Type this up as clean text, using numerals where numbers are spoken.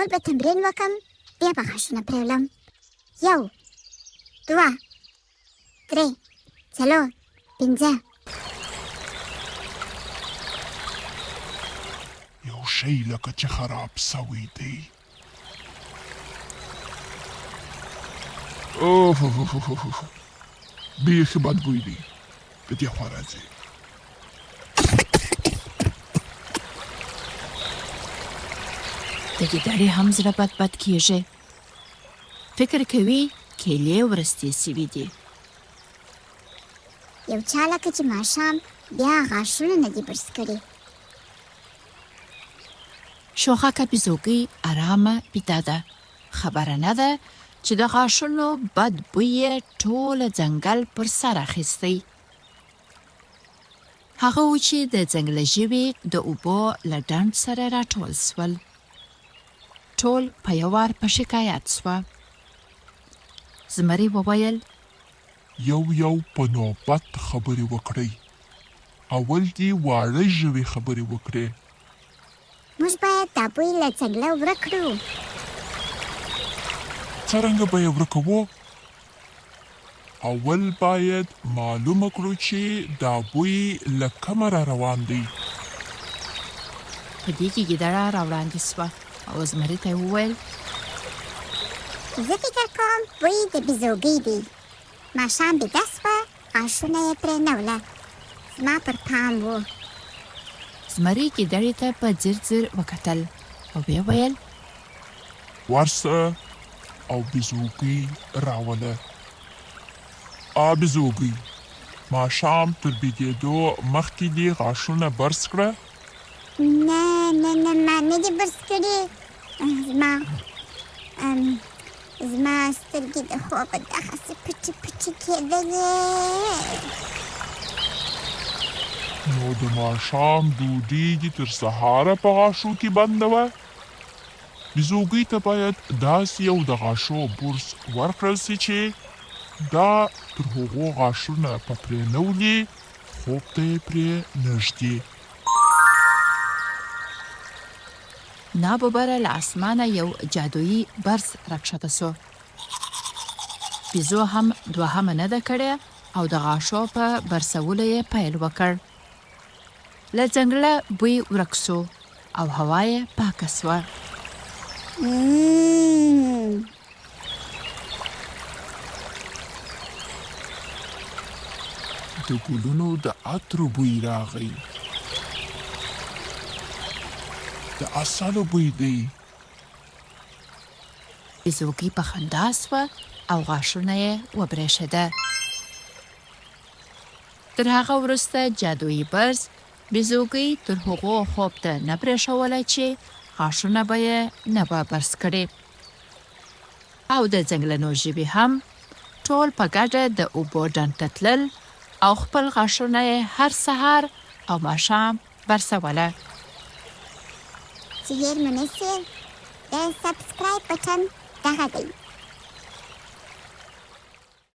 اول به تمرین وکړم، بیا به غاښونه پرېولم. 1 2 3 4 5. یو شی لکه چې خراب سوی دی. اوفف بیخي بد بوی دی. په دې خوا راځي. د ګیدړې هم زړه بد کېږي. فکر کوي کېلې وروستې سوي دي. یو چا لکه چې ماښام بیا غاښونه نه دي برس کړي. شوخکه بیزوګۍ ارامه بیده ده. خبره نه ده چې د غاښونو بد بوی یې ټوله ځنګل پر سر اخیستی. هغه و چې د ځنګله ژوي د اوبو له ډنډ سره راټول سول. ټول په یو وار په شکایت سوه. زمري وویل یو په نوبت خبرې وکړئ. اول دې واړه ژوي خبرې وکړې. موږ باید دا بوی له ځنګله ورک کړو. څرنګه به یې ورکوو؟ اول باید معلومه کړو چې دا بوی له کومه را روان دی. په دې کې ګیدړه راوړاندې سوه او زمري ته یې وویل زه فکر کوم بوی د بیزوګۍ دی. ماښام بیده سوه، غاښونه یې پرې نه وله. زما پر پام و. زمري ګیدړې ته په ځیر وکتل او ویې ویل ورسه او بیزوګۍ راوله. بیزوګۍ ماښام تر بېدېدو مخکې دې غاښونه برس کړه؟ نه ما نه دي برس کړي. زما سترګې د خوبه دغسې پټې کېدلې. نو د ماښام ډوډۍ دې تر سهاره په غاښو کې بنده وه. بیزوګۍ ته باید داسې یو د غاښو برس ورکړل سي چې دا تر هغو غاښونه په پرېنولي، خوب ته یې پرې نه ږدي. ناببره له اسمانه یو جادویي برس راکښته سو. بیزو هم دوهمه نه ده کړې او د غاښو په برسولو یې پیل وکړ. له ځنګله بوی ورک سو او هوا یې پاکه سوه. د ګلونو د عطرو بوی راغی. د عسلو بوی دی. بیزوګۍ په خندا سوه او غاښونه یې وبرېښېده. تر هغه وروسته جادویي برس بیزوګۍ تر هغو خوب ته نه پرېښوله چې غاښونه به یې نه به برس کړي. او د ځنګلنو ژوي هم ټول په ګډه د اوبو ډنډ ته تلل او خپل غاښونه یې هر سهار او ماښام برسوله. چې هېر مو نه سي، د سبسکرایب بټن دغه دی.